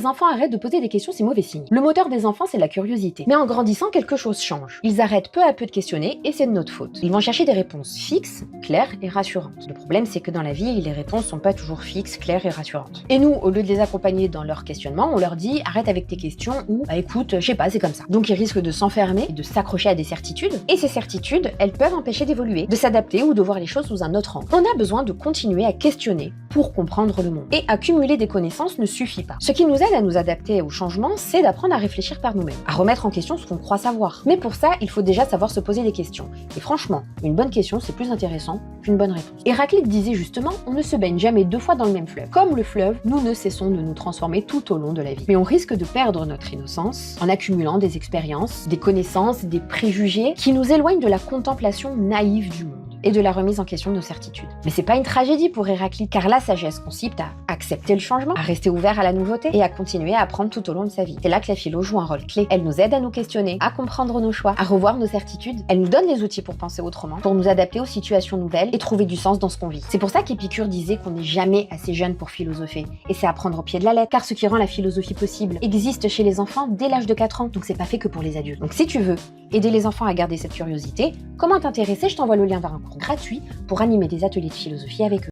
les enfants arrêtent de poser des questions, c'est mauvais signe. Le moteur des enfants, c'est la curiosité. Mais en grandissant, quelque chose change. Ils arrêtent peu à peu de questionner et c'est de notre faute. Ils vont chercher des réponses fixes, claires et rassurantes. Le problème, c'est que dans la vie, les réponses sont pas toujours fixes, claires et rassurantes. Et nous, au lieu de les accompagner dans leur questionnement, on leur dit arrête avec tes questions ou bah écoute, je sais pas, c'est comme ça. Donc ils risquent de s'enfermer et de s'accrocher à des certitudes. Et ces certitudes, elles peuvent empêcher d'évoluer, de s'adapter ou de voir les choses sous un autre angle. On a besoin de continuer à questionner pour comprendre le monde. Et accumuler des connaissances ne suffit pas. Ce qui nous aide à nous adapter au changement, c'est d'apprendre à réfléchir par nous-mêmes, à remettre en question ce qu'on croit savoir. Mais pour ça, il faut déjà savoir se poser des questions. Et franchement, une bonne question, c'est plus intéressant qu'une bonne réponse. Héraclite disait justement, on ne se baigne jamais deux fois dans le même fleuve. Comme le fleuve, nous ne cessons de nous transformer tout au long de la vie. Mais on risque de perdre notre innocence en accumulant des expériences, des connaissances, des préjugés qui nous éloignent de la contemplation naïve du monde et de la remise en question de nos certitudes. Mais c'est pas une tragédie pour Héraclite, car la sagesse consiste à accepter le changement, à rester ouvert à la nouveauté et à continuer à apprendre tout au long de sa vie. C'est là que la philo joue un rôle clé. Elle nous aide à nous questionner, à comprendre nos choix, à revoir nos certitudes. Elle nous donne les outils pour penser autrement, pour nous adapter aux situations nouvelles et trouver du sens dans ce qu'on vit. C'est pour ça qu'Épicure disait qu'on n'est jamais assez jeune pour philosopher. Et c'est à prendre au pied de la lettre, car ce qui rend la philosophie possible existe chez les enfants dès l'âge de 4 ans, donc c'est pas fait que pour les adultes. Donc si tu veux aider les enfants à garder cette curiosité, comment t'intéresser, je t'envoie le lien vers un cours gratuit pour animer des ateliers de philosophie avec eux.